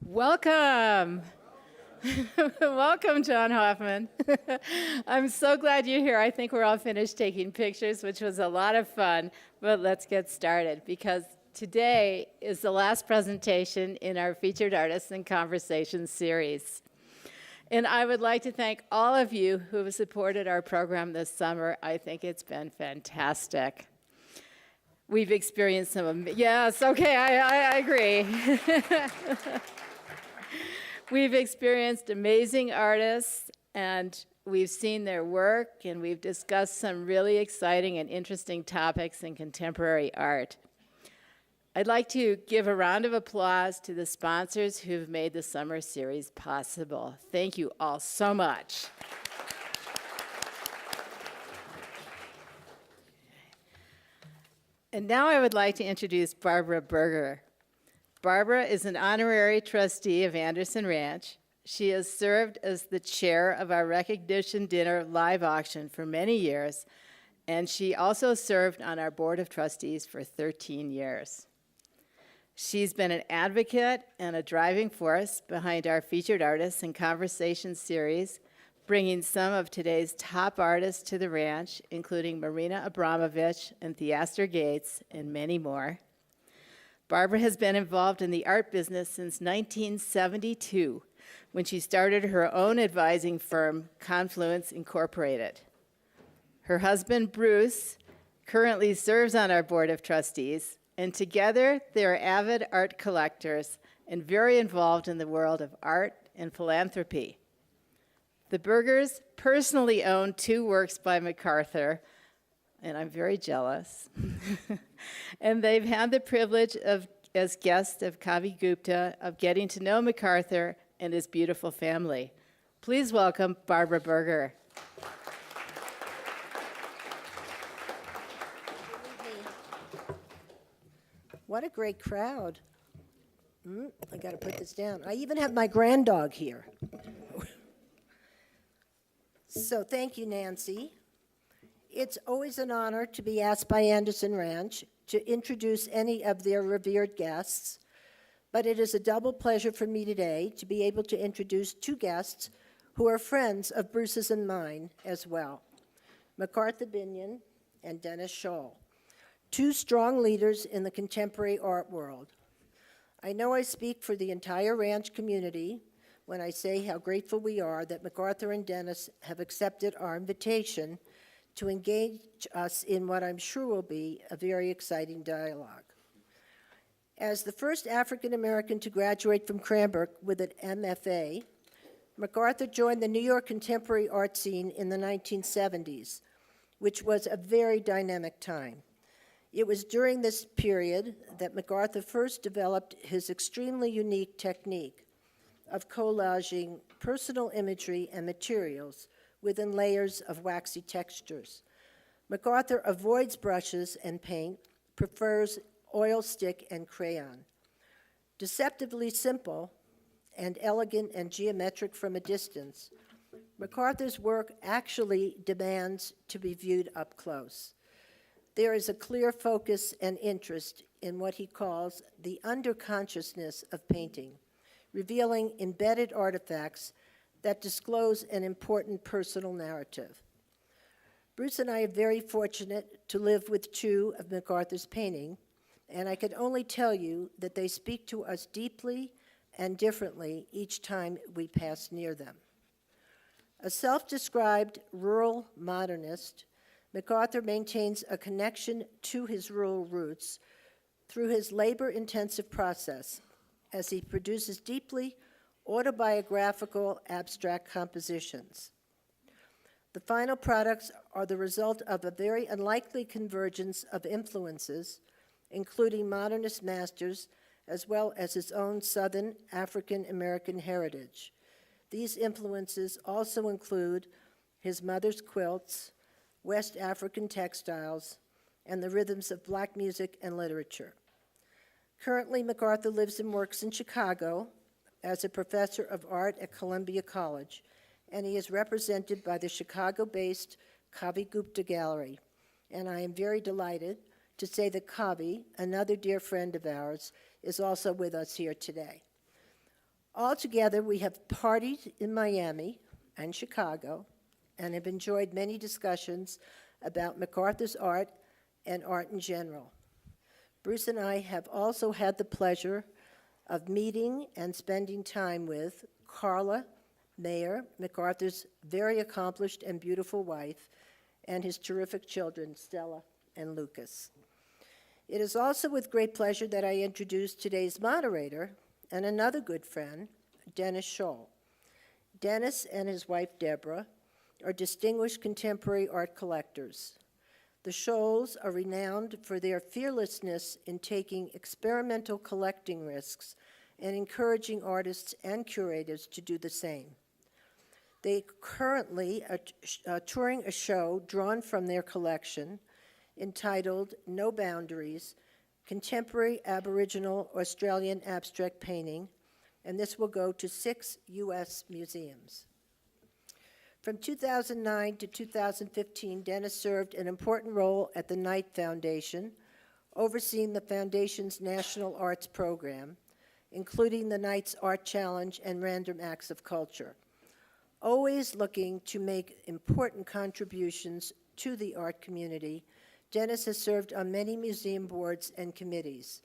Welcome. Welcome, John Hoffman. I'm so glad you're here. I think we're all finished taking pictures, which was a lot of fun, but let's get started because today is the last presentation in our Featured Artists and Conversations series. And I would like to thank all of you who have supported our program this summer. I think it's been fantastic. We've experienced some, yes, okay, I agree. We've experienced amazing artists, and we've seen their work, and we've discussed some really exciting and interesting topics in contemporary art. I'd like to give a round of applause to the sponsors who've made the summer series possible. Thank you all so much. And now I would like to introduce Barbara Berger. Barbara is an honorary trustee of Anderson Ranch. She has served as the chair of our recognition dinner live auction for many years, and she also served on our board of trustees for 13 years. She's been an advocate and a driving force behind our Featured Artists and Conversations series, bringing some of today's top artists to the ranch, including Marina Abramovich and Theaster Gates, and many more. Barbara has been involved in the art business since 1972, when she started her own advising firm, Confluence Incorporated. Her husband, Bruce, currently serves on our board of trustees, and together they are avid art collectors and very involved in the world of art and philanthropy. The Bergers personally own 2 works by McArthur, and I'm very jealous. And they've had the privilege of, as guests of Kavi Gupta, of getting to know McArthur and his beautiful family. Please welcome Barbara Berger. What a great crowd. I got to put this down. I even have my granddog here. So thank you, Nancy. It's always an honor to be asked by Anderson Ranch to introduce any of their revered guests, but it is a double pleasure for me today to be able to introduce 2 guests who are friends of Bruce's and mine as well, McArthur Binion and Dennis Scholl, 2 strong leaders in the contemporary art world. I know I speak for the entire ranch community when I say how grateful we are that McArthur and Dennis have accepted our invitation to engage us in what I'm sure will be a very exciting dialogue. As the first African American to graduate from Cranbrook with an MFA, McArthur joined the New York contemporary art scene in the 1970s, which was a very dynamic time. It was during this period that McArthur first developed his extremely unique technique of collaging personal imagery and materials within layers of waxy textures. McArthur avoids brushes and paint, prefers oil stick and crayon. Deceptively simple and elegant and geometric from a distance, McArthur's work actually demands to be viewed up close. There is a clear focus and interest in what he calls the underconsciousness of painting, revealing embedded artifacts that disclose an important personal narrative. Bruce and I are very fortunate to live with 2 of McArthur's paintings, and I can only tell you that they speak to us deeply and differently each time we pass near them. A self-described rural modernist, McArthur maintains a connection to his rural roots through his labor-intensive process as he produces deeply autobiographical abstract compositions. The final products are the result of a very unlikely convergence of influences, including modernist masters, as well as his own Southern African American heritage. These influences also include his mother's quilts, West African textiles, and the rhythms of Black music and literature. Currently, McArthur lives and works in Chicago as a professor of art at Columbia College, and he is represented by the Chicago-based Kavi Gupta Gallery. And I am very delighted to say that Kavi, another dear friend of ours, is also with us here today. Altogether, we have partied in Miami and Chicago and have enjoyed many discussions about McArthur's art and art in general. Bruce and I have also had the pleasure of meeting and spending time with Carla Mayer, McArthur's very accomplished and beautiful wife, and his terrific children, Stella and Lucas. It is also with great pleasure that I introduce today's moderator and another good friend, Dennis Scholl. Dennis and his wife, Deborah, are distinguished contemporary art collectors. The Scholls are renowned for their fearlessness in taking experimental collecting risks and encouraging artists and curators to do the same. They currently are touring a show drawn from their collection entitled No Boundaries, Contemporary Aboriginal Australian Abstract Painting, and this will go to 6 U.S. museums. From 2009 to 2015, Dennis served an important role at the Knight Foundation, overseeing the foundation's National Arts Program, including the Knight's Art Challenge and Random Acts of Culture. Always looking to make important contributions to the art community, Dennis has served on many museum boards and committees.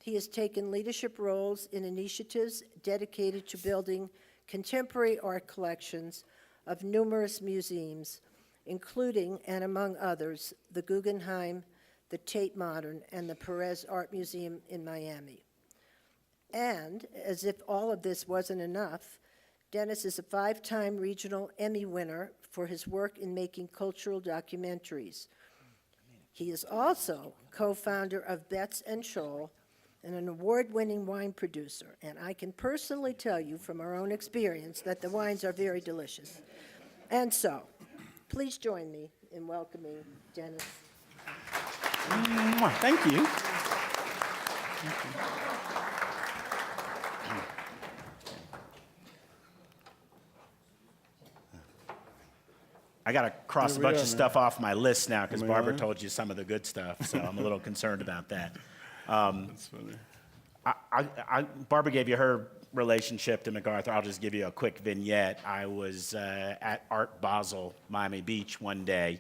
He has taken leadership roles in initiatives dedicated to building contemporary art collections of numerous museums, including, and among others, the Guggenheim, the Tate Modern, and the Perez Art Museum in Miami. And, as if all of this wasn't enough, Dennis is a 5-time regional Emmy winner for his work in making cultural documentaries. He is also co-founder of Betts and Scholl and an award-winning wine producer. And I can personally tell you from our own experience that the wines are very delicious. And so, please join me in welcoming Dennis. Thank you. I got to cross a bunch of stuff off my list now because Barbara told you some of the good stuff, so I'm a little concerned about that. That's funny. Barbara gave you her relationship to McArthur. I'll just give you a quick vignette. I was at Art Basel, Miami Beach one day,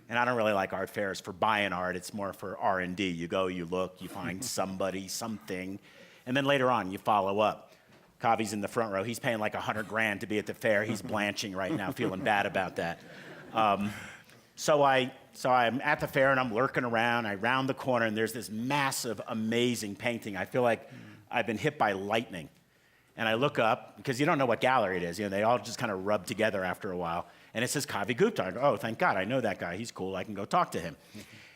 and I don't really like art fairs for buying art. It's more for R&D. You go, you look, you find somebody, something, and then later on you follow up. Kavi's in the front row. He's paying like $100,000 to be at the fair. He's blanching right now, feeling bad about that. So I'm at the fair and I'm lurking around. I round the corner and there's this massive, amazing painting. I feel like I've been hit by lightning. And I look up, because you don't know what gallery it is. You know, they all just kind of rub together after a while. And it says Kavi Gupta. I go, oh, thank God, I know that guy. He's cool. I can go talk to him.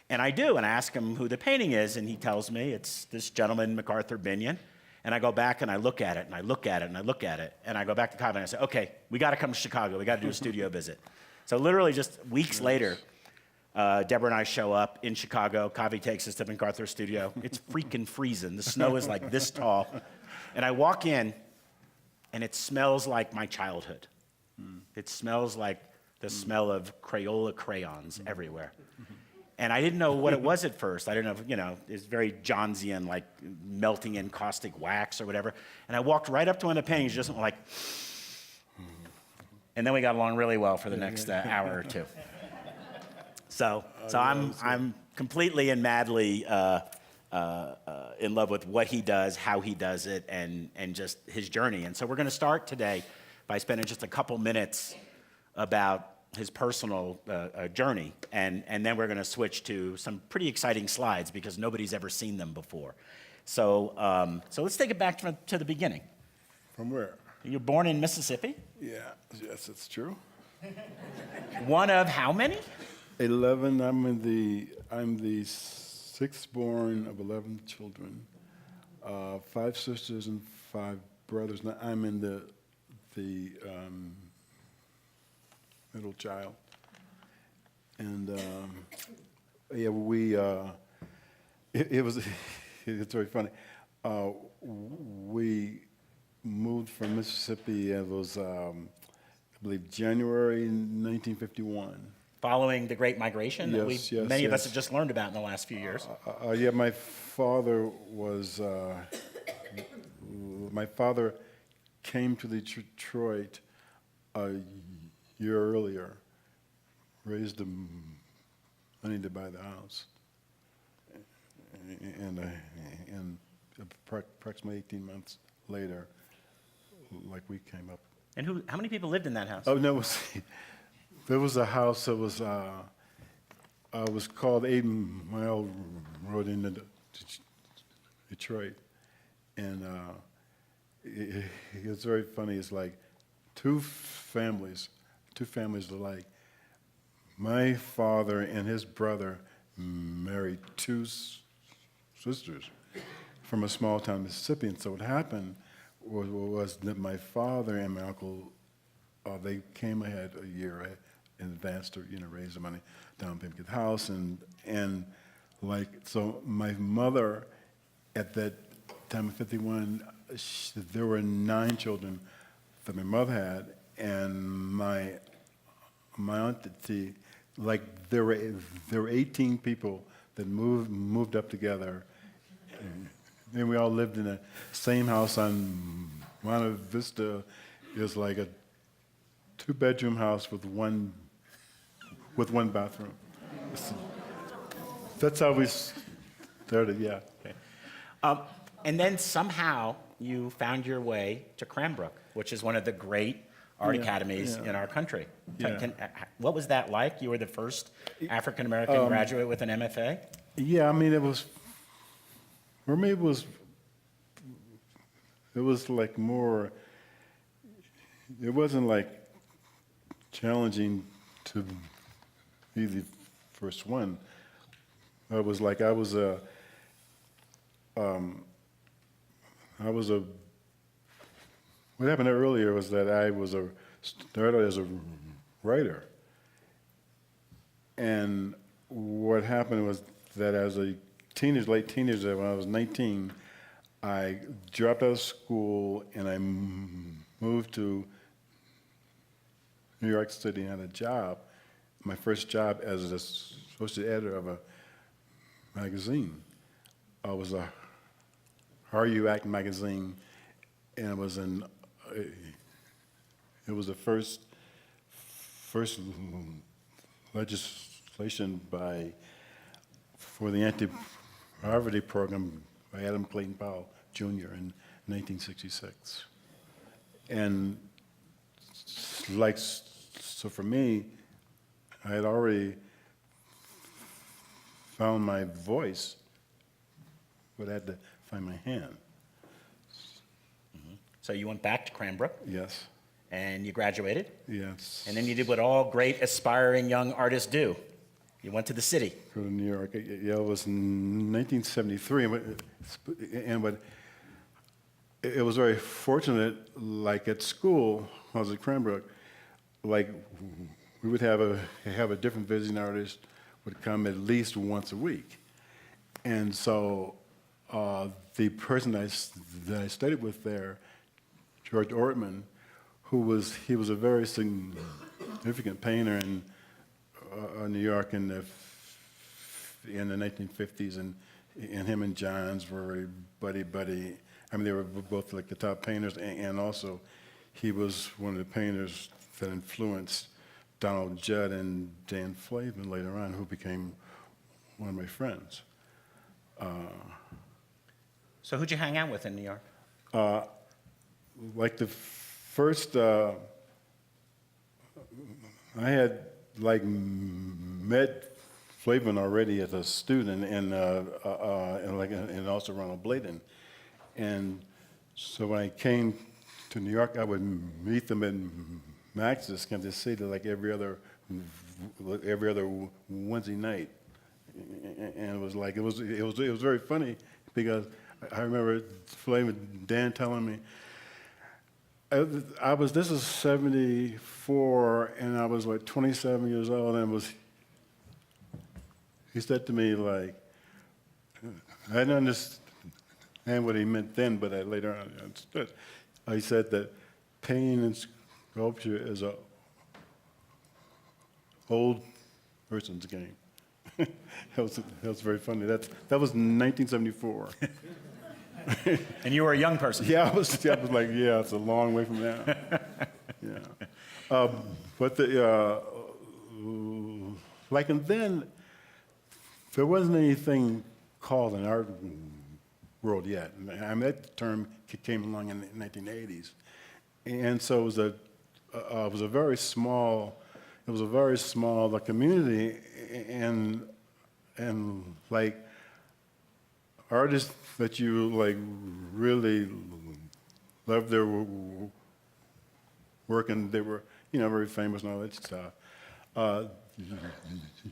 And I do, and I ask him who the painting is, and he tells me it's this gentleman, McArthur Binion. And I go back and I look at it, and I look at it, and I look at it. And I go back to Kavi and I say, okay, we got to come to Chicago. We got to do a studio visit. So literally just weeks later, Deborah and I show up in Chicago. Kavi takes us to McArthur's studio. It's freaking freezing. The snow is like this tall. And I walk in, and it smells like my childhood. It smells like the smell of Crayola crayons everywhere. And I didn't know what it was at first. I didn't know, you know, it's very Johnsian, like melting in caustic wax or whatever. And I walked right up to one of the paintings, just like, and then we got along really well for the next hour or two. So I'm completely and madly in love with what he does, how he does it, and just his journey. And so we're going to start today by spending just a couple minutes about his personal journey, and then we're going to switch to some pretty exciting slides because nobody's ever seen them before. So let's take it back to the beginning. From where? You were born in Mississippi? Yeah, yes, it's true. One of how many? 11. I'm the sixth born of 11 children, 5 sisters and 5 brothers. Now, I'm in the middle child, and yeah, it was it's very funny. We moved from Mississippi. It was I believe January 1951. Following the Great Migration that many of us yes. have just learned about in the last few years. Yeah, my father came to Detroit a year earlier, raised the money to buy the house, and approximately 18 months later, like we came up. And how many people lived in that house? Oh no, there was a house that was called 8 Mile Road in Detroit, and it's very funny. It's like two families alike. My father and his brother married two sisters from a small town in Mississippi, and so what happened was that my father and my uncle, they came ahead a year in advance to raise the money down payment to get the house, and like so my mother at that time of 51, there were 9 children that my mother had, and my auntie, like there were 18 people that moved up together. And we all lived in the same house on Monte Vista. It was like a 2-bedroom house with one bathroom. That's how we started, yeah. Okay. And then somehow you found your way to Cranbrook, which is one of the great art Yeah, academies yeah. in our country. Yeah. What was that like? You were the first African-American graduate with an MFA? Yeah, I mean, for me, it was like more, it wasn't like challenging to be the first one. It was like I was a, what happened earlier was that I started as a writer. And what happened was that as a late teenager, when I was 19, I dropped out of school and I moved to New York City and had a job, my first job as an associate editor of a magazine. It was a How You Act magazine, and it was the first legislation for the anti-poverty program by Adam Clayton Powell Jr. in 1966. And so for me, I had already found my voice, but I had to find my hand. So you went back to Cranbrook Yes, and you graduated. yes. And then you did what all great aspiring young artists do. You went to the city. Go to New York. Yeah, it was in 1973, it was very fortunate. Like at school, when I was at Cranbrook, like we would have a different visiting artist would come at least once a week, and so the person that I studied with there, George Ortman, he was a very significant painter in New York in the 1950s, and him and Johns were buddy. I mean, they were both like the top painters, and also he was one of the painters that influenced Donald Judd and Dan Flavin later on, who became one of my friends. So who'd you hang out with in New York? Like the first, I had like met Flavin already as a student, and also Ronald Bladen, and so when I came to New York, I would meet them at Max's Kansas City like every other Wednesday night, and it was very funny because I remember Flavin Dan telling me. This is 74, and I was like 27 years old, and he said to me, like, I didn't understand what he meant then, but I later on understood. He said that painting and sculpture is a old person's game. that was very funny. That was 1974. And you were a young person. Yeah, I was like, yeah, it's a long way from now. Yeah. But like, and then there wasn't anything called an art world yet. I mean, that term came along in the 1980s. And so it was a very small, like, community, and like, artists that you like really loved their work, and they were, very famous and all that stuff.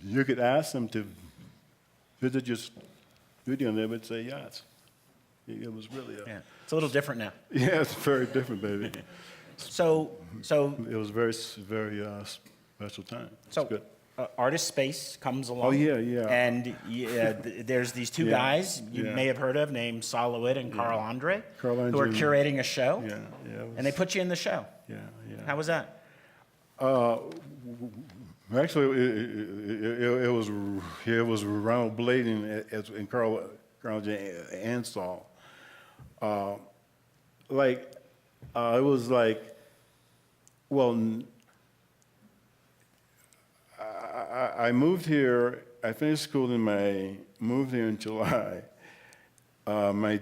You could ask them to visit your studio, and they would say yes. It was really Yeah. It's a little different now. yeah, it's very different, baby. So It was very special time. It's So, good. Artist Space comes along. Oh, yeah. And there's these two Yeah, guys you yeah. may have heard of named Solowit and Carl Andre, Carl who are Andre. curating a show. Yeah, yeah. And they put you in the show. Yeah. How was that? Actually, it was Ronald Bladen and Carl J. Ansall. It was like, well, I moved here. I finished school in May. Moved here in July. My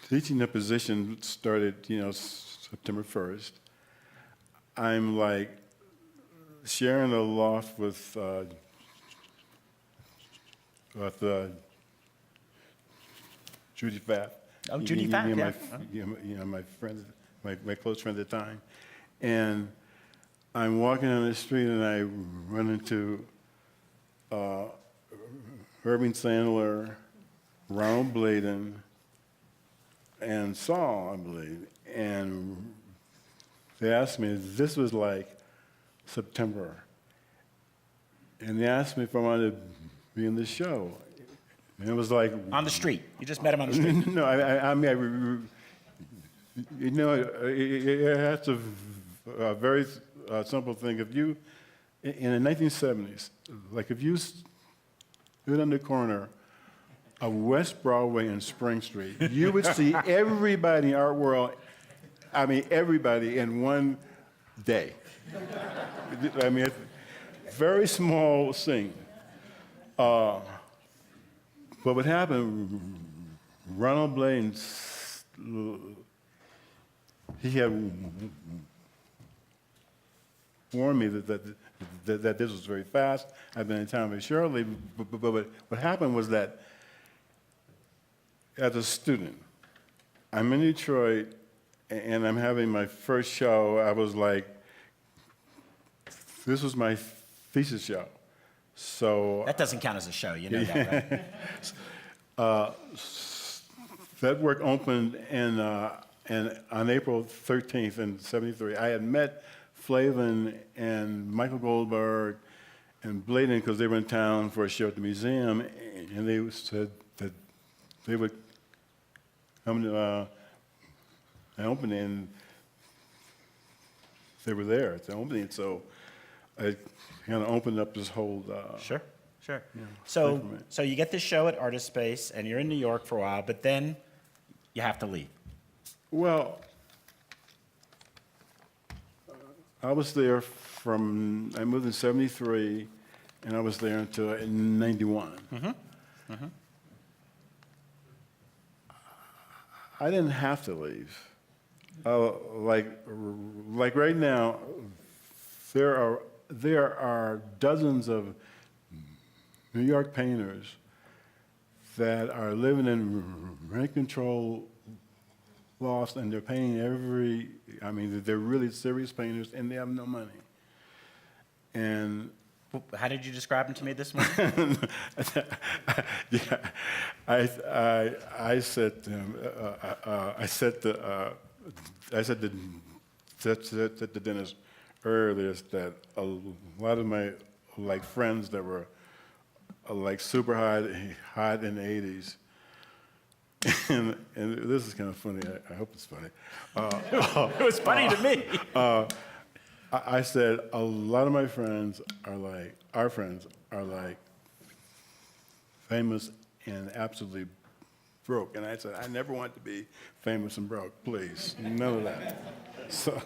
teaching position started, September 1st. I'm like sharing a loft with Judy Pfaff. Oh, Judy Pfaff, yeah. My friend, my close friend at the time. And I'm walking down the street and I run into Irving Sandler, Ronald Bladen, and Saul, I believe. And they asked me, this was like September. And they asked me if I wanted to be in the show. And it was like... On the street. You just met him on the street. No, I mean, it's a very simple thing. If you, in the 1970s, like if you stood on the corner of West Broadway and Spring Street, you would see everybody in the art world, I mean, everybody in one day. I mean, it's a very small scene. But what happened, Ronald Blaine, he had warned me that this was very fast. I've been in town very shortly, but what happened was that as a student, I'm in Detroit, and I'm having my first show. I was like, this was my thesis show. So That doesn't count as a show. You know that, right? that work opened in on April 13th in '73. I had met Flavin and Michael Goldberg and Bladen because they were in town for a show at the museum, and they said that they would come to an opening, and they were there at the opening. So I kind of opened up this whole... Sure. thing So, for me. so you get this show at Artist Space, and you're in New York for a while, but then you have to leave. Well, I was there I moved in '73, and I was there until '91. I didn't have to leave. Like right now, there are dozens of New York painters that are living in rent control lofts, and they're painting they're really serious painters, and they have no money. And How did you describe him to me this morning? yeah, I said to him, I said to Dennis earlier that a lot of my friends that were super hot in the '80s, and this is kind of funny. I hope it's funny. It was funny to me. I said a lot of my friends are famous and absolutely broke. And I said, I never want to be famous and broke, please. None of that. So,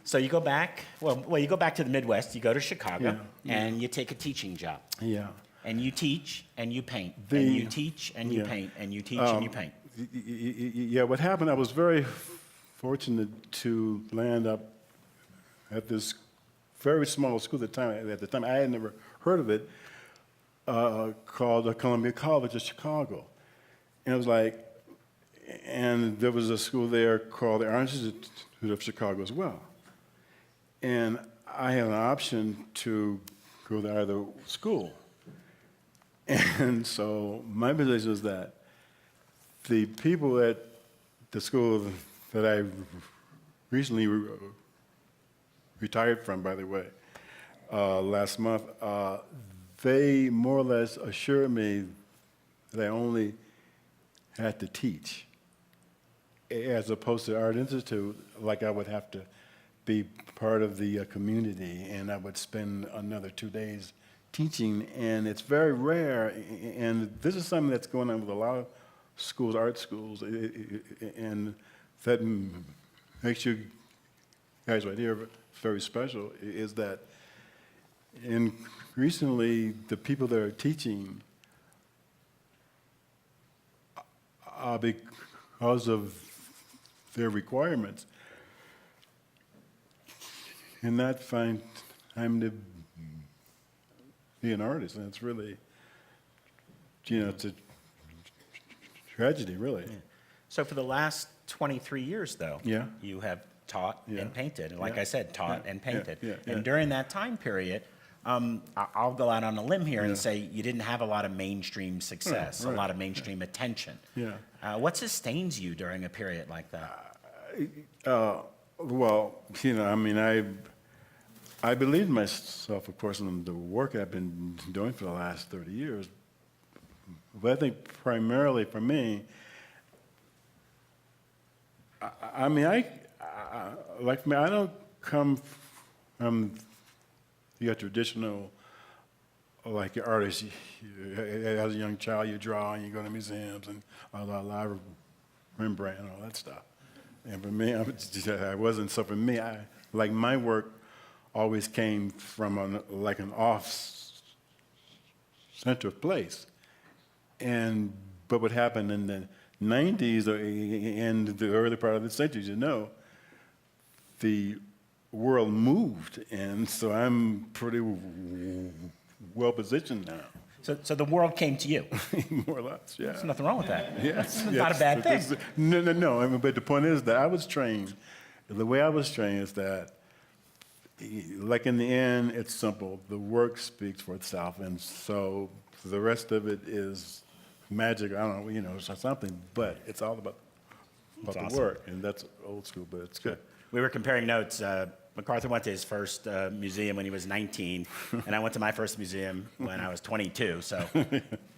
So you go back, you go back to the Midwest, you go to Chicago, and you take a teaching job. yeah. And you teach and you paint. The- and you teach and you yeah. paint. And you teach and you paint. Yeah, what happened, I was very fortunate to land up at this very small school at the time. I had never heard of it, called Columbia College of Chicago. And it was like, and there was a school there called the Art Institute of Chicago as well. And I had an option to go to either school. And so my position was that the people at the school that I recently retired from, by the way, last month, they more or less assured me that I only had to teach, as opposed to Art Institute, like I would have to be part of the community, and I would spend another 2 days teaching, and it's very rare, and this is something that's going on with a lot of schools, art schools, and that makes you guys right here very special, is that increasingly the people that are teaching, because of their requirements, cannot find time to be an artist, and it's really, it's a tragedy, really. Yeah. So for the last 23 years, though, Yeah. you have taught Yeah. and painted. And like Yeah. I said, taught Yeah. and painted. Yeah. Yeah. And during that time period, I'll go out on a limb here Yeah. and say you didn't have a lot of mainstream success, Right. a lot of mainstream attention. Yeah. What sustains you during a period like that? Well, I mean, I believe in myself, of course, in the work I've been doing for the last 30 years. But I think primarily for me, I mean, like me, I don't come from the traditional, like artist. As a young child, you draw and you go to museums and a lot of Rembrandt and all that stuff. And for me, I wasn't. So for me, like my work always came from an off-center place. But what happened in the 90s and the early part of the century, the world moved, and so I'm pretty well positioned now. So the world came to you. More or less, yeah. There's nothing wrong with that. Yes, It's not a bad thing. No. I mean, but the point is that I was trained. The way I was trained is that, like in the end, it's simple. The work speaks for itself, and so the rest of it is magic. I don't know, something. But it's all about the awesome. work, and that's old school, but it's good. We were comparing notes. McArthur went to his first museum when he was 19, and I went to my first museum when I was 22, so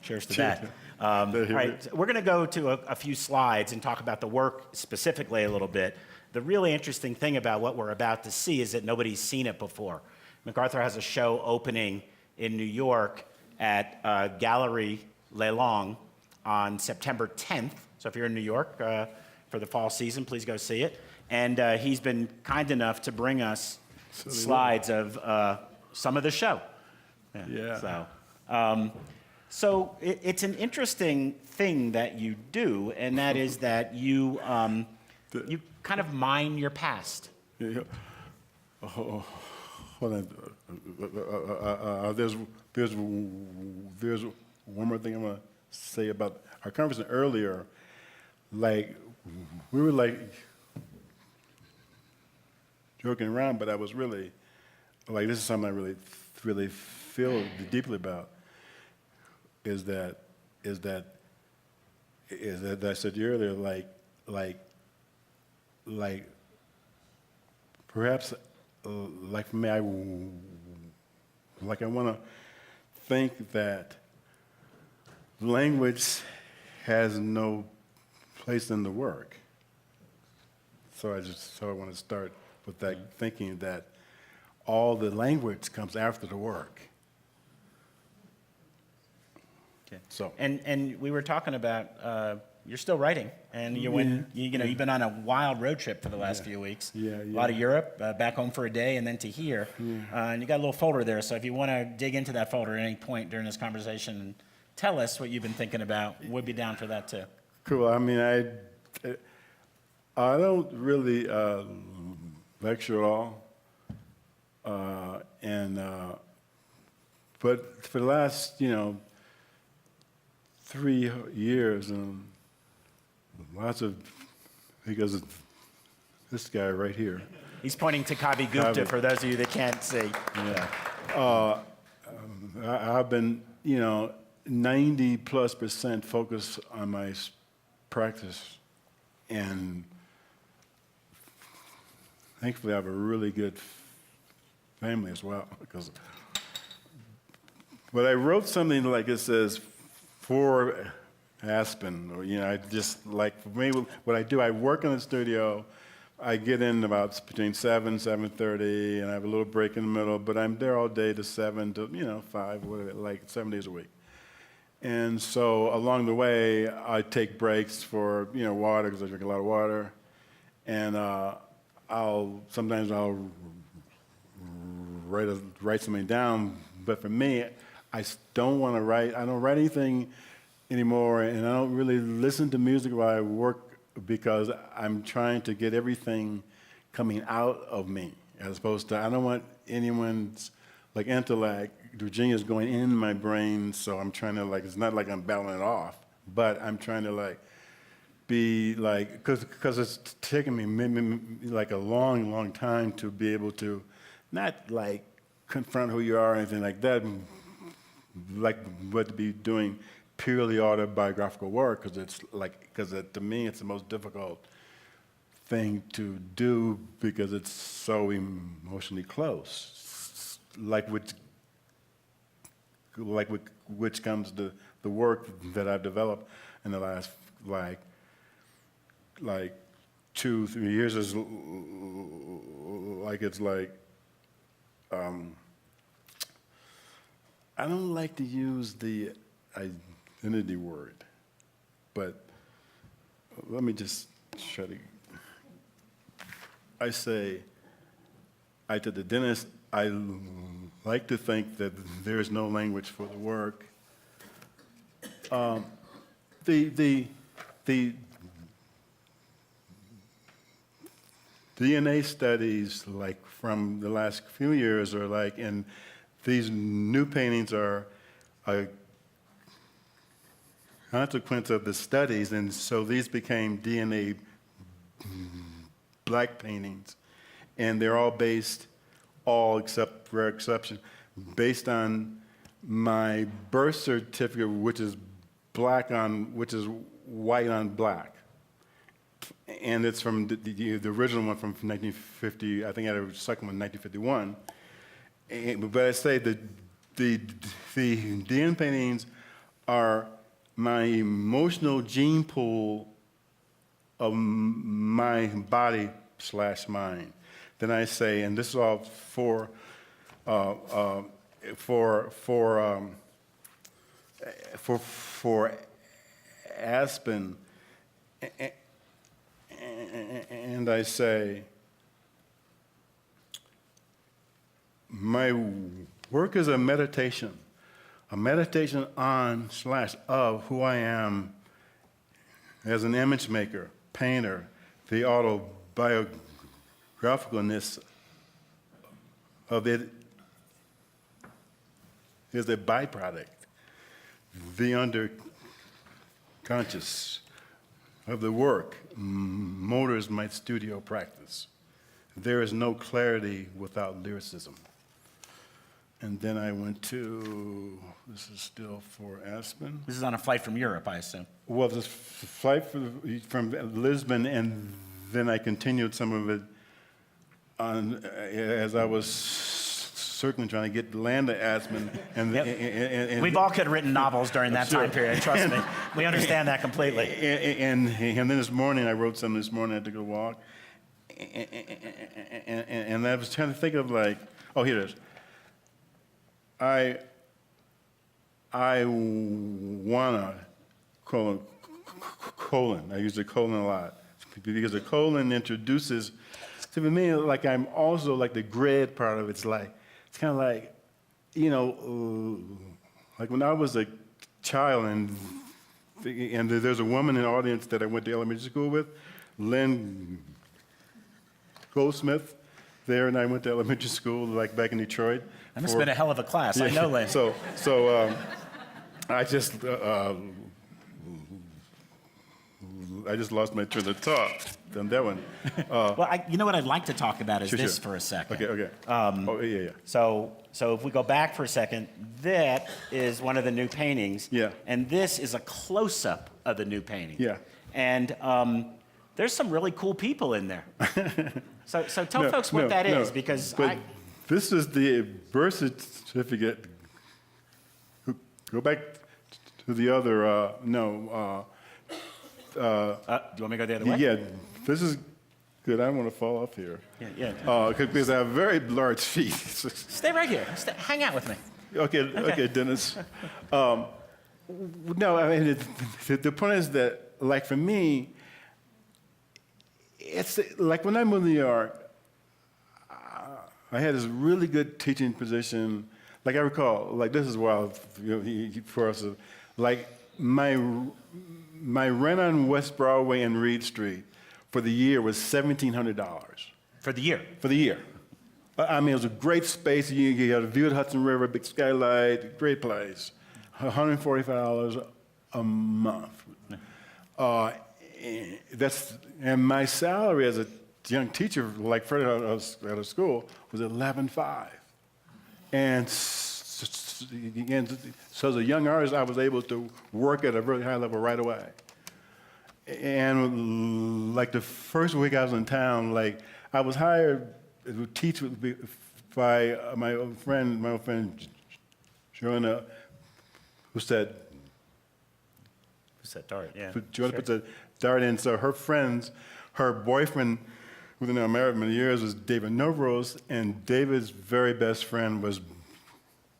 cheers to that. All right, so we're going to go to a few slides and talk about the work specifically a little bit. The really interesting thing about what we're about to see is that nobody's seen it before. McArthur has a show opening in New York at Gallery Lelong on September 10th, so if you're in New York for the fall season, please go see it. And he's been kind enough to bring us slides of some of the show. Yeah. So it's an interesting thing that you do, and that is that you kind of mine your past. Yeah. Oh, hold on. There's one more thing I want to say about our conversation earlier. Like, we were like joking around, but I was really, like, this is something I really feel deeply about, is that I said earlier, like perhaps, like for me, I want to think that language has no place in the work. So I want to start with that thinking that all the language comes after the work. Okay. So- And we were talking about, you're still writing, and you've been on a wild road trip for the last few weeks. Yeah, A lot of yeah. Europe, back home for a day, and then to here. And you got a little folder there, so if you want to dig into that folder at any point during this conversation and tell us what you've been thinking about, we'd be down for that too. Cool. I mean, I don't really lecture at all, but for the last 3 years, because of this guy right here. He's pointing to Kavi Gupta Kavi. for those of you that can't see. I've been 90+% focused on my practice, and thankfully I have a really good family as well. But I wrote something like it says, for Aspen, or I just like, for me, what I do, I work in the studio. I get in about between 7:30, and I have a little break in the middle, but I'm there all day to 7 to 5, whatever, like 7 days a week. And so along the way, I take breaks for water, because I drink a lot of water, and sometimes I'll write something down. But for me, I don't want to write. I don't write anything anymore, and I don't really listen to music while I work, because I'm trying to get everything coming out of me, as opposed to, I don't want anyone's intellect, Virginia's going in my brain, so I'm trying to it's not like I'm battling it off, but I'm trying to be because it's taken me a long, long time to be able to not confront who you are or anything like that, but to be doing purely autobiographical work, because to me it's the most difficult thing to do, because it's so emotionally close. Which comes to the work that I've developed in the last 2-3 years is I don't like to use the identity word, but let me just try to. I say, to the dentist, I like to think that there is no language for the work. The DNA studies, from the last few years, are and these new paintings are a consequence of the studies, and so these became DNA black paintings, and they're all based, all except rare exception, based on my birth certificate, which is white on black. And it's from the original one from 1950, I think I had a second one in 1951. But I say the DNA paintings are my emotional gene pool of my body/mind. Then I say, and this is all for Aspen, and I say, my work is a meditation on/of who I am as an image maker, painter. The autobiographicalness of it is a byproduct. The underconscious of the work motors my studio practice. There is no clarity without lyricism. And then I went to, this is still for Aspen. This is on a flight from Europe, I assume. Well, this flight from Lisbon, and then I continued some of it on as I was circling, trying to get the land to Aspen. And, Yep. and We've all could have written novels during that Sure. time period, trust me. We understand that completely. And then this morning, I wrote something this morning, I took a walk, and I was trying to think of oh, here it is. I marijuana, colon. I use the colon a lot because the colon introduces, to me, like I'm also like the grid part of it's kind of like, like when I was a child and there's a woman in the audience that I went to elementary school with, Lynn Goldsmith, there, and I went to elementary school like back in Detroit. That must have been a hell of a class. I know, Lynn. So I just lost my train of thought on that one. Well, you know what I'd like to talk about is Sure, this sure. for a second. Okay. Yeah. So if we go back for a second, that is one of the new paintings. Yeah. And this is a close-up of the new painting. Yeah. And there's some really cool people in there. So tell folks what that is, because but this is the birth certificate. Go back to the other, do you want me to go the other way? yeah, this is good. I don't want to fall off here. Yeah. Because I have very large feet. Stay right here. Hang out with me. Okay, Dennis. No, I mean, the point is that, like, for me, it's like when I moved to New York, I had this really good teaching position. Like I recall, like this is wild for us. Like my rent on West Broadway and Reed Street for the year was $1,700. For the year. For the year. I mean, it was a great space. You had a view of the Hudson River, big skylight, great place. $145 a month. And my salary as a young teacher, like Fred out of school, was $11,500. And so as a young artist, I was able to work at a really high level right away. And like the first week I was in town, like I was hired to teach by my old friend Joanna, who said Dart, yeah. Joanna put the dart in. So her friends, her boyfriend, who was now married many years, was David Novros, and David's very best friend was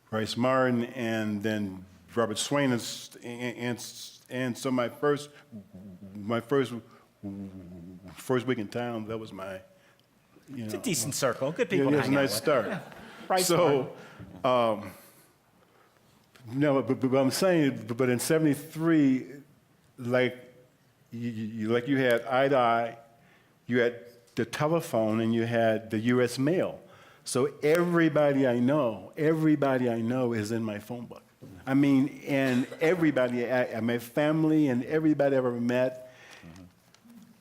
Bryce Martin, and then Robert Swain, and so my first week in town, that was my, It's a decent circle. Good yeah, people it to was a hang out nice with. start. Yeah. Bryce So, no, but I'm saying, but in '73, like you had eye to eye, you had the telephone, and you had the U.S. mail. So everybody I know is in my phone book. I mean, and everybody, my family and everybody I ever met.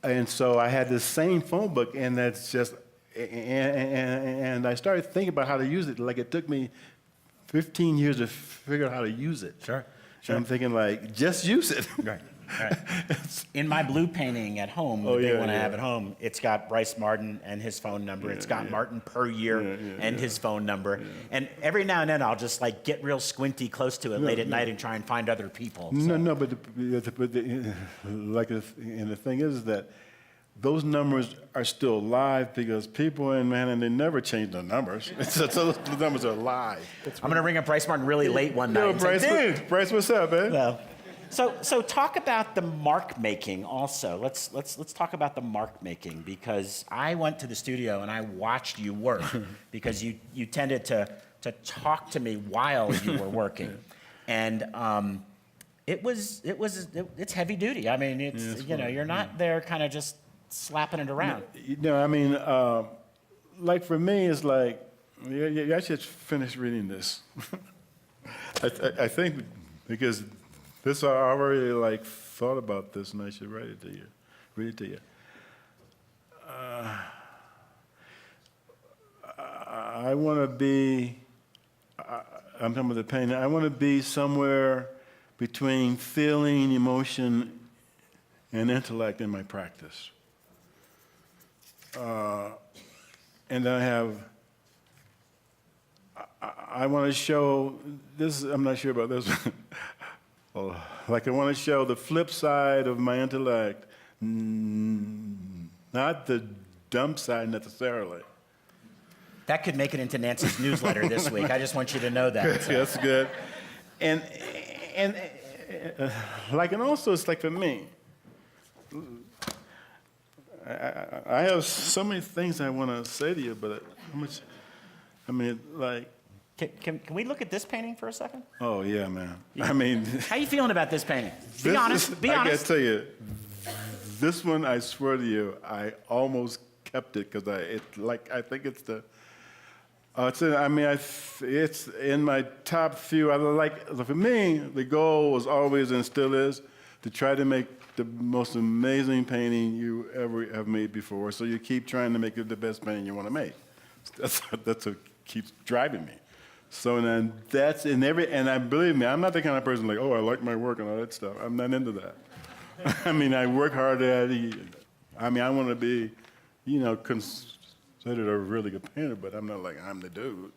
And so I had this same phone book, and that's just, and I started thinking about how to use it. Like it took me 15 years to figure out how to use it. Sure. And I'm thinking like, just use it. Right. In my blue painting at home, Oh, the big yeah, one I yeah. have at home, it's got Bryce Martin and his phone number. It's got Martin per year and his phone number. And every now and then I'll just like get real squinty close to it late at night and try and find other people. So. No, but the thing is that those numbers are still live because people in Manhattan, they never change the numbers. So the numbers are live. I'm going to ring up Bryce Martin really late one night Yo, and Bryce, say, dude. Bryce, what's up, man? Well, so talk about the mark making also. Let's talk about the mark making, because I went to the studio and I watched you work because you tended to talk to me while you were working, and it's heavy duty. I mean, it's you're not there kind of just slapping it around. I mean, like for me, it's like, I should finish reading this. I think because this, I already like thought about this, and I should read it to you. I want to be, I'm talking about the pain, I want to be somewhere between feeling, emotion, and intellect in my practice. And then I want to show, this, I'm not sure about this, like I want to show the flip side of my intellect, not the dump side necessarily. That could make it into Nancy's newsletter this week. I just want you to know that. So. That's good. And and also it's like for me, I have so many things I want to say to you, but how much, I mean, like, Can we look at this painting for a second? oh yeah, man. I mean, How you feeling about this painting? Be this honest. is- Be I gotta honest. tell you, this one, I swear to you, I almost kept it because I think it's the. It's in my top few. For me, the goal was always and still is to try to make the most amazing painting you ever have made before. So you keep trying to make it the best painting you want to make. That's what keeps driving me. So then that's in and I believe me, I'm not the kind of person like, oh, I like my work and all that stuff. I'm not into that. I mean, I work hard at it. I mean, I want to be, considered a really good painter, but I'm not like, I'm the dude.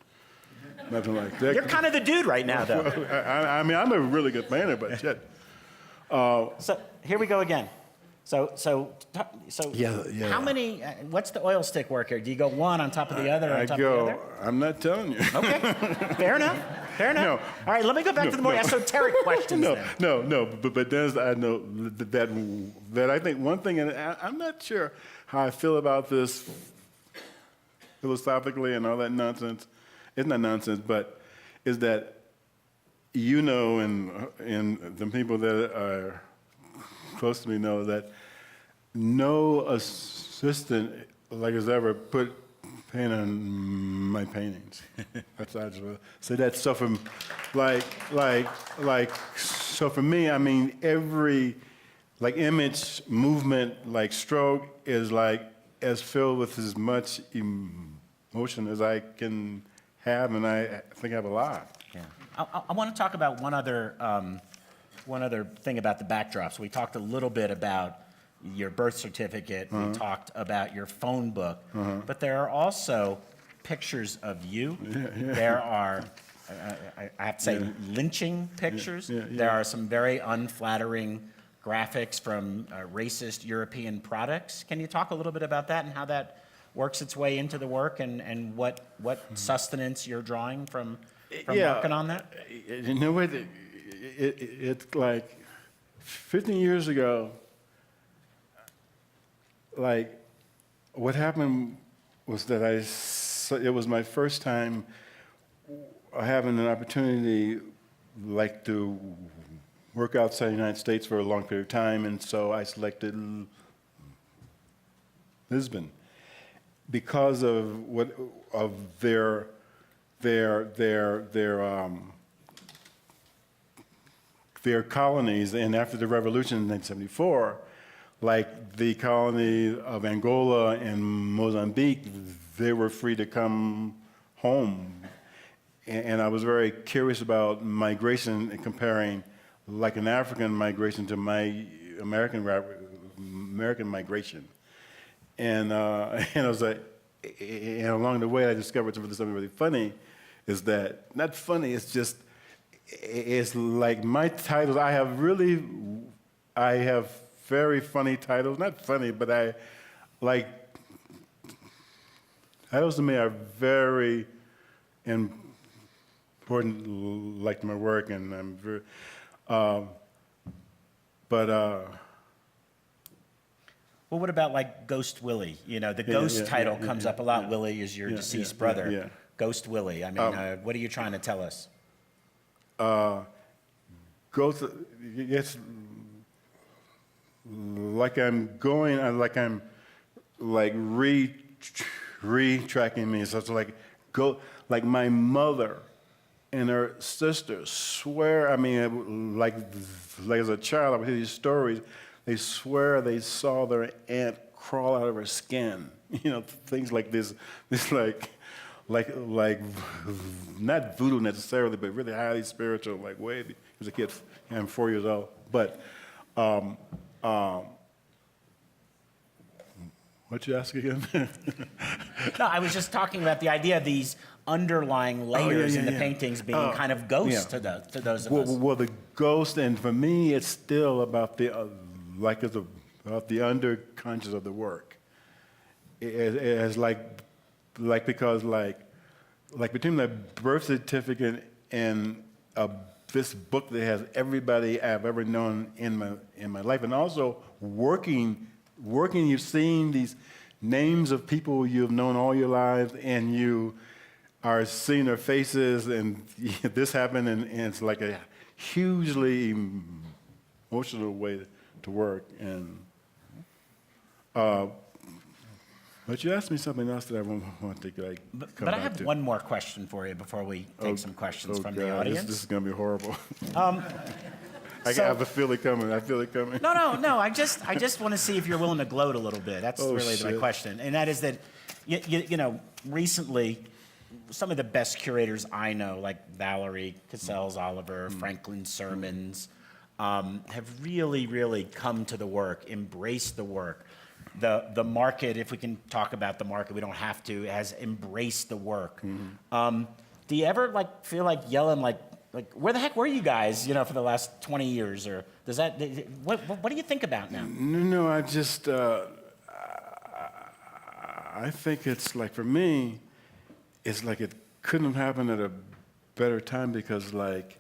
Nothing like that. You're kind of the dude right now, though. I mean, I'm a really good painter, but shit. So here we go again. So Yeah. how many? What's the oil stick work here? Do you go one on top of the other on top of the other? I'm not telling you. Okay, fair enough. Fair enough. No. All right, let me go back to the more esoteric questions. No, but there's, I know that I think one thing, and I'm not sure how I feel about this philosophically and all that nonsense. It's not nonsense, but is that and the people that are close to me know that no assistant has ever put paint on my paintings. That's I just say that. So from so for me, I mean every image, movement, stroke is as filled with as much emotion as I can have, and I think I have a lot. Yeah. I want to talk about one other thing about the backdrops. We talked a little bit about your birth certificate. We talked about your phone book. But there are also pictures of you. There are, I have to say, lynching pictures. There are some very unflattering graphics from racist European products. Can you talk a little bit about that and how that works its way into the work and what sustenance you're drawing from working on that? You know what? It's like 15 years ago, what happened was that it was my first time having an opportunity to work outside the United States for a long period of time, and so I selected Lisbon because of their colonies, and after the revolution in 1974, the colony of Angola and Mozambique, they were free to come home. And I was very curious about migration and comparing an African migration to my American migration. And I was like, and along the way I discovered something really funny, is that, not funny, it's my titles, I have very funny titles, not funny, but titles to me are very important, to my work, and I'm very, Well, what about Ghost Willie? The Ghost title comes up a lot. Willie is your deceased brother. Yeah. Ghost Willie. I mean, what are you trying to tell us? Ghost, it's I'm going, I'm retracking me. So it's my mother and her sisters swear, as a child, I would hear these stories, they swear they saw their aunt crawl out of her skin. Things like this not voodoo necessarily, but really highly spiritual, way as a kid. I'm 4 years old. But what you ask again? No, I was just talking about the idea of these underlying layers in the paintings being kind of ghosts to those of us. Well, the ghost, and for me, it's still about the about the underconscious of the work. It's because between the birth certificate and this book that has everybody I've ever known in my life, and also working. You've seen these names of people you've known all your lives, and you are seeing their faces, and this happened, and it's like a hugely emotional way to work. And but you asked me something else that I want to come But back I have to. one more question for you before we take some questions from the God, audience. This is going to be horrible. I so- have a feel it coming. I feel it coming. No. I just want to see if you're willing to gloat a little bit. That's Oh, really my shit. question, and that is that, you know, recently, some of the best curators I know, like Valerie Cassels Oliver, Franklin Sermons, have really come to the work, embraced the work. The market, if we can talk about the market, we don't have to, has embraced the work. Do you ever feel like yelling like where the heck were you guys, for the last 20 years? Or does that, what do you think about now? No, I just, I think it's like, for me, it's like it couldn't have happened at a better time because, like,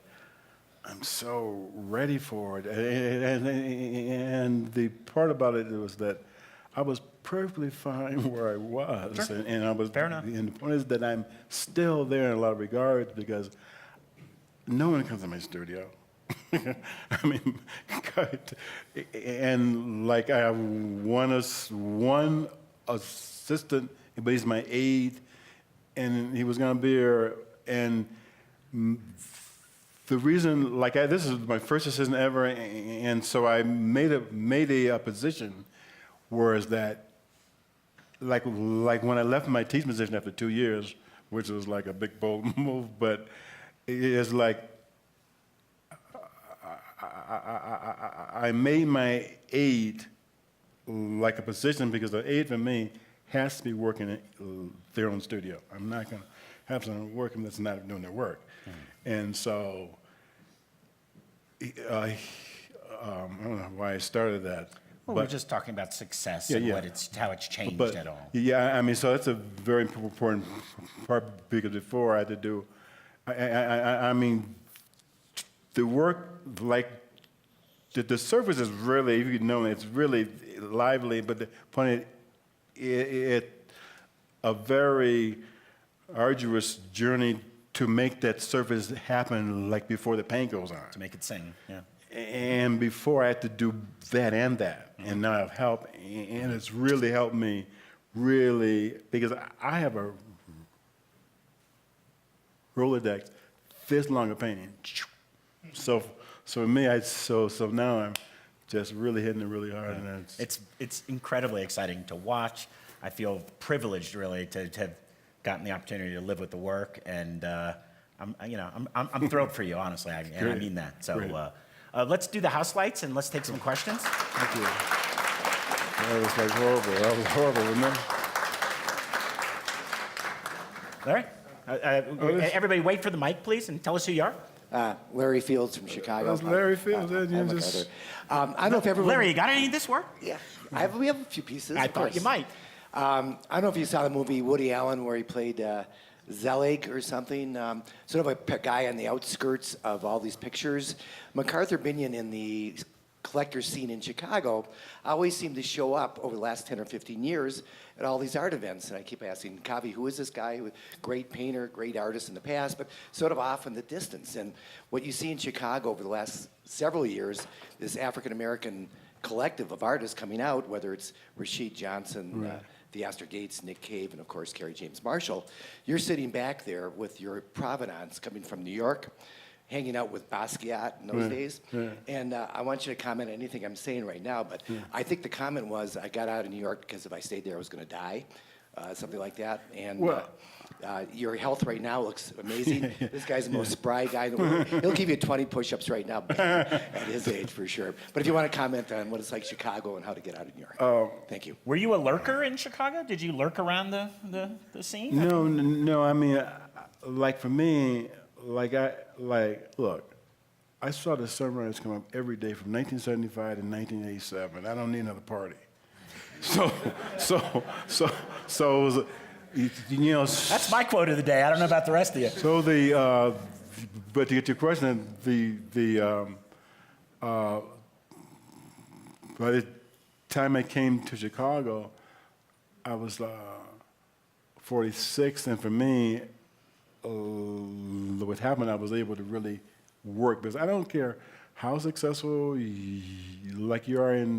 I'm so ready for it. And the part about it was that I was perfectly fine where I was. Sure. And I was, Fair enough. And the point is that I'm still there in a lot of regards because no one comes to my studio. I mean, God, and like I have one assistant, but he's my aide, and he was gonna be here. And the reason, this is my first assistant ever, and so I made a position, whereas that, like when I left my teaching position after 2 years, which was like a big bold move, but it's like I made my aide like a position because the aide for me has to be working in their own studio. I'm not going to have someone working that's not doing their work. And so I don't know why I started that. Well, we're just talking about success and how it's changed at all. Yeah, I mean, so that's a very important part because before I had to do, I mean, the work, like, the surface is really, if you know, it's really lively, but the point it's a very arduous journey to make that surface happen, like before the paint goes on. To make it sing, yeah. And before I had to do that and that, and now I've helped, and it's really helped me, really, because I have a Rolodex this long of painting. So for me, so now I'm just really hitting it really hard, and It's incredibly exciting to watch. I feel privileged, really, to have gotten the opportunity to live with the work, and I'm thrilled for you, honestly, and I mean that. So let's do the house lights and let's take some questions. Thank you. That was like horrible. That was horrible, wasn't it? All right. Everybody wait for the mic, please, and tell us who you are. Larry Fields from Chicago. That's Larry Fields. I'm You McArthur. just... I don't know if everyone... Larry, you got any of this work? Yeah. We have a few pieces. I of thought course. you might. I don't know if you saw the movie Woody Allen where he played Zelig or something. Sort of a guy on the outskirts of all these pictures. McArthur Binion in the collector scene in Chicago always seemed to show up over the last 10 or 15 years at all these art events. And I keep asking, Kavi, who is this guy? Great painter, great artist in the past, but sort of off in the distance. And what you see in Chicago over the last several years, this African-American collective of artists coming out, whether it's Rashid Johnson, the Astor Gates, Nick Cave, and of course, Kerry James Marshall. You're sitting back there with your provenance coming from New York, hanging out with Basquiat in those days. And I want you to comment on anything I'm saying right now, but I think the comment was, I got out of New York because if I stayed there, I was going to die, something like that. And your health right now looks amazing. This guy's the most spry guy in the world. He'll give you 20 push-ups right now at his age, for sure. But if you want to comment on what it's like Chicago and how to get out of New York. Thank you. Were you a lurker in Chicago? Did you lurk around the scene? No. I mean, like for me, look, I saw the sunrise come up every day from 1975 to 1987. I don't need another party. So it was, That's my quote of the day. I don't know about the rest of you. So but to get to your question, by the time I came to Chicago, I was 46, and for me, what happened, I was able to really work, because I don't care how successful like you are in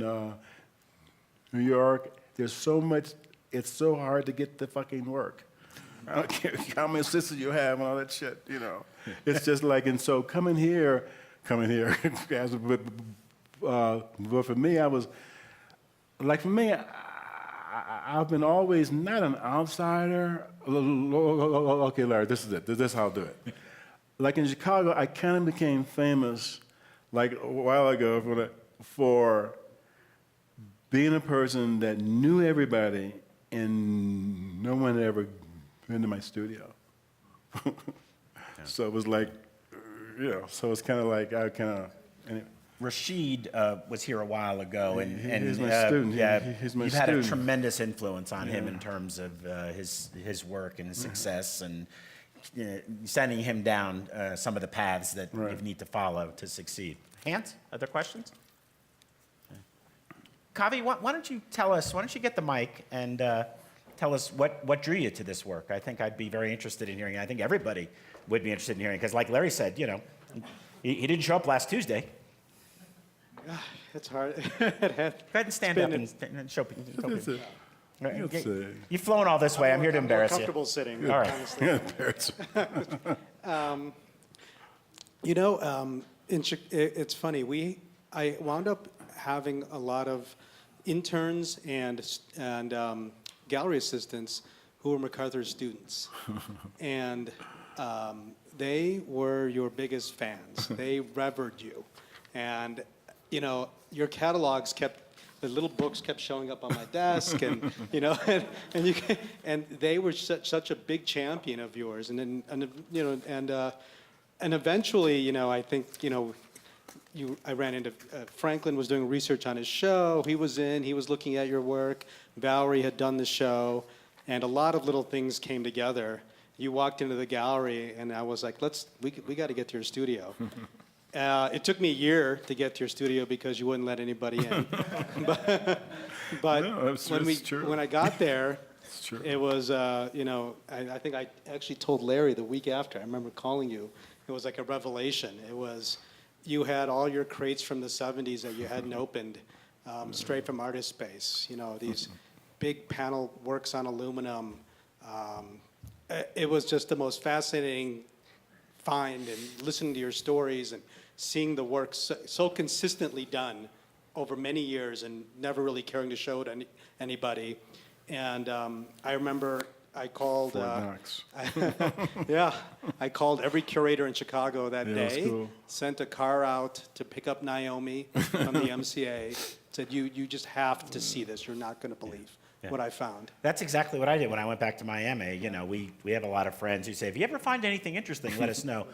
New York, there's so much, it's so hard to get the fucking work. I don't care how many sisters you have and all that shit, you know. It's just like, and so coming here, but for me, I was, like for me, I've been always not an outsider. Okay, Larry, this is it. This is how I'll do it. Like in Chicago, I kind of became famous, like a while ago, for being a person that knew everybody and no one had ever been to my studio. So it was like, you know, so it's kind of like I kind of, anyway. Rashid was here a while ago, and He's my student. Yeah, He's my you've had a student. tremendous influence on him in terms of his work and his success, and sending him down some of the paths that you need to follow to succeed. Hans, other questions? Kavi, why don't you tell us? Why don't you get the mic and tell us what drew you to this work? I think I'd be very interested in hearing. I think everybody would be interested in hearing, because, like Larry said, you know, he didn't show up last Tuesday. It's hard. Go ahead and stand up and show people. That's it. You've flown all this way. I'm here to embarrass you. Comfortable sitting. All right. honestly. You know, it's funny. I wound up having a lot of interns and gallery assistants who were McArthur students, and they were your biggest fans. They revered you, and you know, your catalogs the little books kept showing up on my desk, and you know, and they were such a big champion of yours, and you know, and eventually, you know, I think, you know, I ran into Franklin was doing research on his show. He was looking at your work. Valerie had done the show, and a lot of little things came together. You walked into the gallery, and I was like, we got to get to your studio. It took me a year to get to your studio because you wouldn't let anybody in. but No, it's true. when I got there, true. it was, you know, I think I actually told Larry the week after. I remember calling you. It was like a revelation. It was, you had all your crates from the 70s that you hadn't opened, straight from Artist Space. You know, these big panel works on aluminum. It was just the most fascinating find, and listening to your stories and seeing the work so consistently done over many years and never really caring to show it to anybody. And I remember I called, Fort Knox. yeah, I called every curator in Chicago that Yeah, that's day, cool. sent a car out to pick up Naomi from the MCA, said, you just have to see this. You're not going to believe what I found. That's exactly what I did when I went back to Miami. You know, we have a lot of friends who say, if you ever find anything interesting, let us know.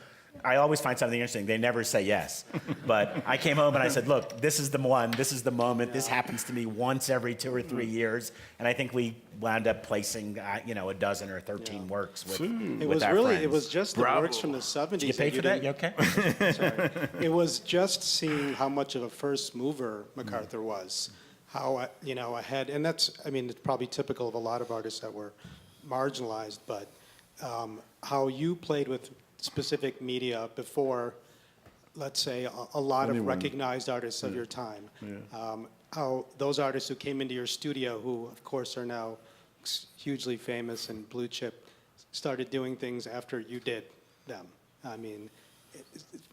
I always find something interesting. They never say yes. But I came home and I said, look, this is the one, this is the moment. This happens to me once every 2 or 3 years. And I think we wound up placing, you know, a dozen or 13 works with, It with was our really, friends. it was just the works from the 70s. Did you pay for that? You okay? Sorry. It was just seeing how much of a first mover McArthur was, how, you know, ahead, and that's, I mean, it's probably typical of a lot of artists that were marginalized, but how you played with specific media before, let's say, a lot of recognized artists of your time. How those artists who came into your studio, who of course are now hugely famous and blue chip, started doing things after you did them. I mean,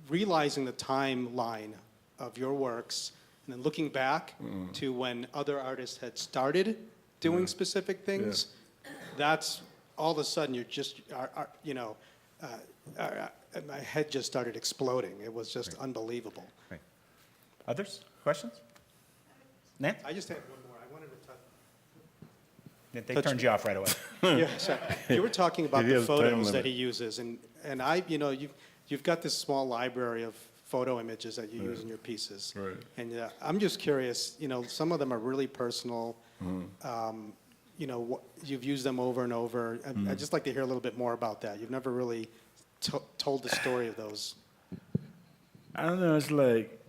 realizing the timeline of your works and then looking back to when other artists had started doing specific things, that's all of a sudden you're just, you know, my head just started exploding. It was just unbelievable. Right. Others? Questions? Nance? I just had one more. I wanted to touch. They turned you off right away. Yeah, sorry. You were talking about He the has a time photos limit. that he uses, and I, you know, you've got this small library of photo images that you use in your pieces. Right. And I'm just curious, you know, some of them are really personal. You know, you've used them over and over. I'd just like to hear a little bit more about that. You've never really told the story of those? I don't know. It's like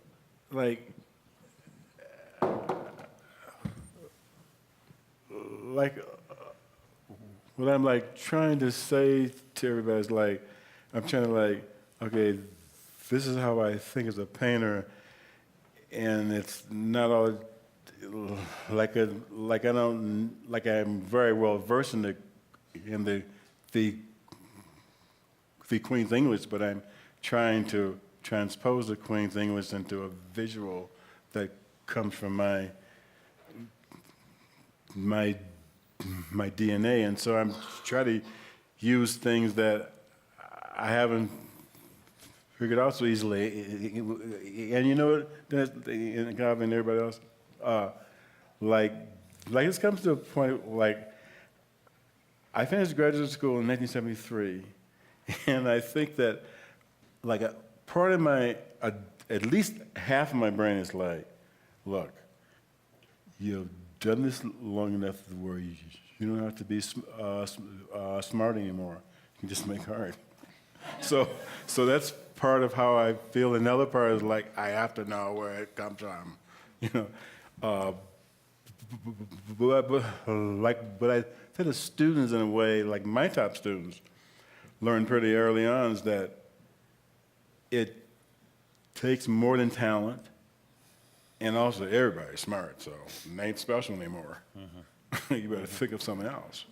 what I'm like trying to say to everybody is like, I'm trying to like, okay, this is how I think as a painter, and it's not all like I'm very well versed in the Queen's English, but I'm trying to transpose the Queen's English into a visual that comes from my DNA, and so I'm trying to use things that I haven't figured out so easily. And you know what, and Calvin and everybody else, like this comes to a point, like, I finished graduate school in 1973, and I think that, like, a part of my, at least half of my brain is like, look, you've done this long enough where you don't have to be smart anymore. You can just make art. So that's part of how I feel. Another part is like, I have to know where it comes from, you know. But I think the students, in a way, like my top students, learned pretty early on is that it takes more than talent, and also everybody's smart, so it ain't special anymore. You better think of something else.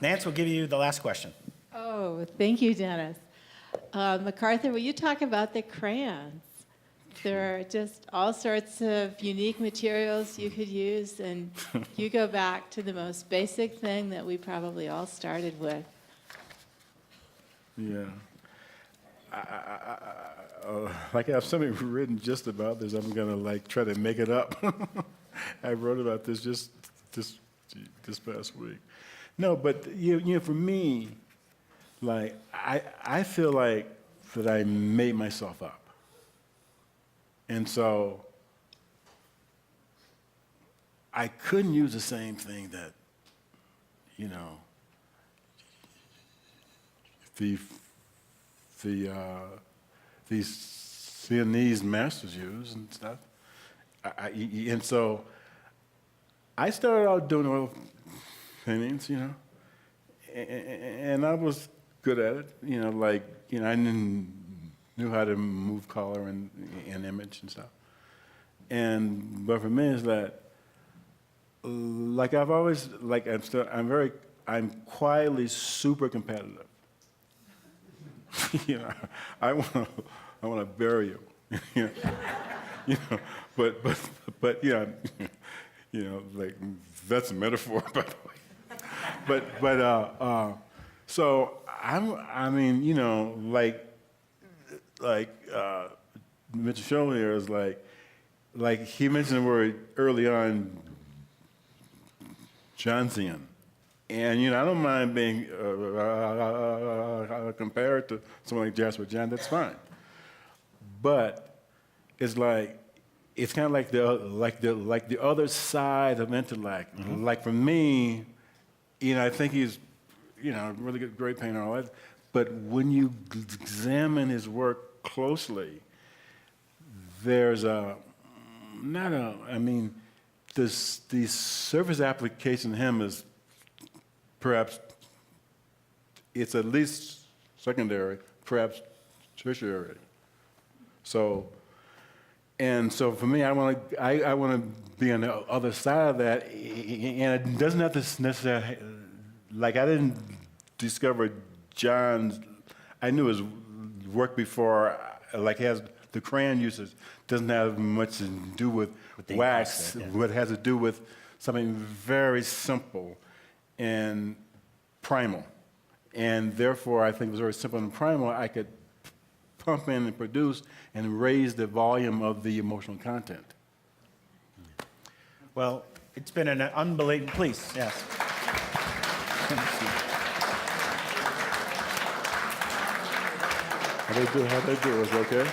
Nance will give you the last question. Oh, thank you, Dennis. McArthur, will you talk about the crayons? There are just all sorts of unique materials you could use, and you go back to the most basic thing that we probably all started with. Yeah. Like I have something written just about this. I'm gonna like try to make it up. I wrote about this just this past week. No, but you know, for me, like I feel like that I made myself up, and so I couldn't use the same thing that, you know, these Sienese masters use and stuff. And so I started out doing oil paintings, you know, and I was good at it, you know, like, you know, I knew how to move color and image and stuff. But for me, it's that, like I've always, like I'm quietly super competitive. You know, I want to bury you. You know, but yeah, you know, like that's a metaphor, by the way. But so I mean, you know, like Mr. Scholl here is like he mentioned the word early on, Johnsian. And, you know, I don't mind being compared to someone like Jasper John, that's fine. But it's like, it's kind of like the other side of intellect. Mm-hmm. Like for me, you know, I think he's, you know, a really good, great painter and all that. But when you examine his work closely, there's the surface application of him is perhaps it's at least secondary, perhaps tertiary. So for me, I want to be on the other side of that, and it doesn't have to necessarily, like I didn't discover John's, I knew his work before, like he has the crayon uses doesn't have much to do with wax, what has to do with something very simple and primal. And therefore, I think it was very simple and primal. I could pump in and produce and raise the volume of the emotional content. Well, it's been an unbelievable, please, yes. How'd they do? Was it okay?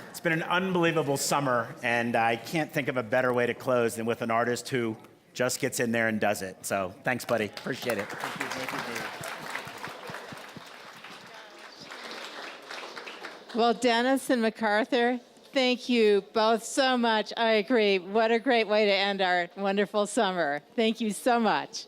It's been an unbelievable summer, and I can't think of a better way to close than with an artist who just gets in there and does it. So thanks, buddy. Appreciate it. Thank you. Well, Dennis and McArthur, thank you both so much. I agree. What a great way to end our wonderful summer. Thank you so much.